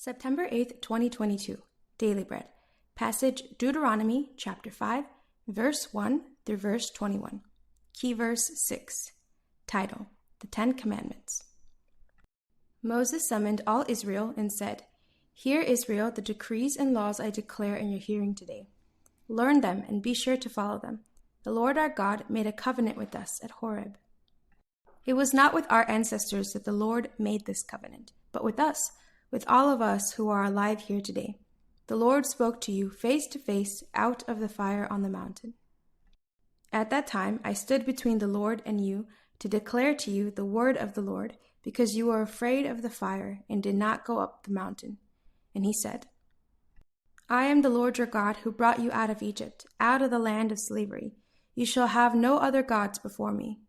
September 8th, 2022. Daily Bread. Passage Deuteronomy chapter 5, verse 1 through verse 21. Key verse 6. Title: The Ten Commandments. Moses summoned all Israel and said, "Hear, Israel, the decrees and laws I declare in your hearing today. Learn them and be sure to follow them. The Lord our God made a covenant with us at Horeb. It was not with our ancestors that the Lord made this covenant, but with us, with all of us who are alive here today. The Lord spoke to you face to face out of the fire on the mountain. At that time I stood between the Lord and you to declare to you the word of the Lord, because you were afraid of the fire and did not go up the mountain." And he said, "I am the Lord your God who brought you out of Egypt, out of the land of slavery. You shall have no other gods before me.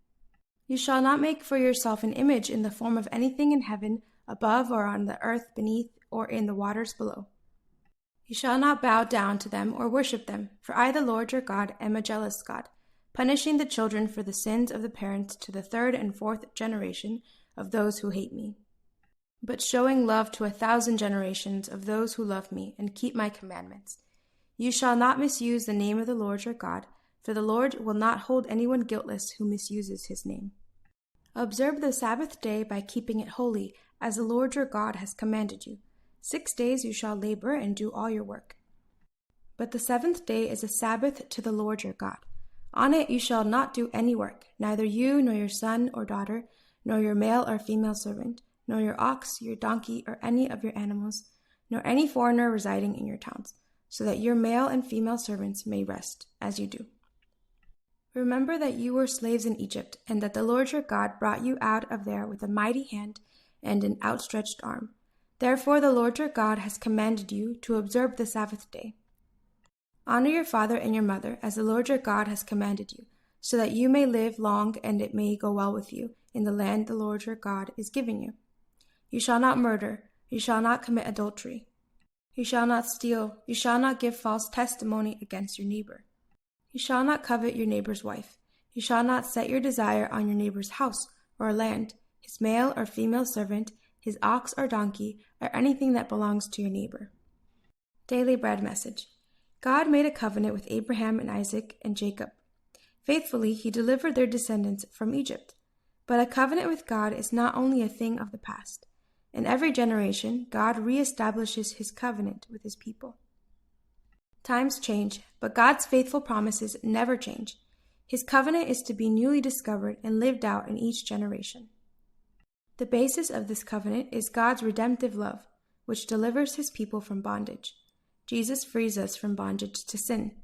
You shall not make for yourself an image in the form of anything in heaven above or on the earth beneath or in the waters below. You shall not bow down to them or worship them, for I, the Lord your God, am a jealous God, punishing the children for the sins of the parents to the third and fourth generation of those who hate me, but showing love to 1,000 generations of those who love me and keep my commandments. You shall not misuse the name of the Lord your God, for the Lord will not hold anyone guiltless who misuses his name. Observe the Sabbath day by keeping it holy, as the Lord your God has commanded you. 6 days you shall labor and do all your work. But the seventh day is a Sabbath to the Lord your God. On it you shall not do any work, neither you nor your son or daughter, nor your male or female servant, nor your ox, your donkey, or any of your animals, nor any foreigner residing in your towns, so that your male and female servants may rest, as you do. Remember that you were slaves in Egypt, and that the Lord your God brought you out of there with a mighty hand and an outstretched arm. Therefore the Lord your God has commanded you to observe the Sabbath day. Honor your father and your mother, as the Lord your God has commanded you, so that you may live long and it may go well with you in the land the Lord your God is giving you. You shall not murder. You shall not commit adultery. You shall not steal. You shall not give false testimony against your neighbor. You shall not covet your neighbor's wife. You shall not set your desire on your neighbor's house or land, his male or female servant, his ox or donkey, or anything that belongs to your neighbor." Daily Bread Message. God made a covenant with Abraham and Isaac and Jacob. Faithfully, he delivered their descendants from Egypt. But a covenant with God is not only a thing of the past. In every generation, God reestablishes his covenant with his people. Times change, but God's faithful promises never change. His covenant is to be newly discovered and lived out in each generation. The basis of this covenant is God's redemptive love, which delivers his people from bondage. Jesus frees us from bondage to sin.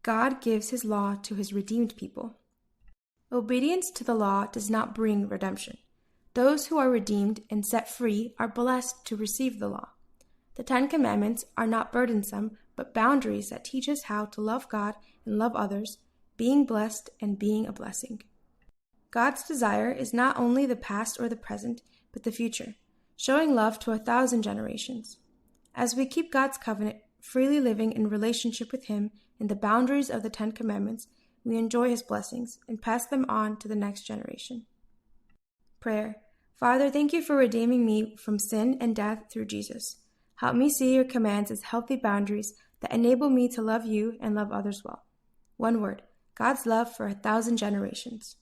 God gives his law to his redeemed people. Obedience to the law does not bring redemption. Those who are redeemed and set free are blessed to receive the law. The Ten Commandments are not burdensome, but boundaries that teach us how to love God and love others, being blessed and being a blessing. God's desire is not only the past or the present, but the future, showing love to 1,000 generations. As we keep God's covenant, freely living in relationship with him in the boundaries of the Ten Commandments, we enjoy his blessings and pass them on to the next generation. Prayer. Father, thank you for redeeming me from sin and death through Jesus. Help me see your commands as healthy boundaries that enable me to love you and love others well. One word: God's love for 1,000 generations.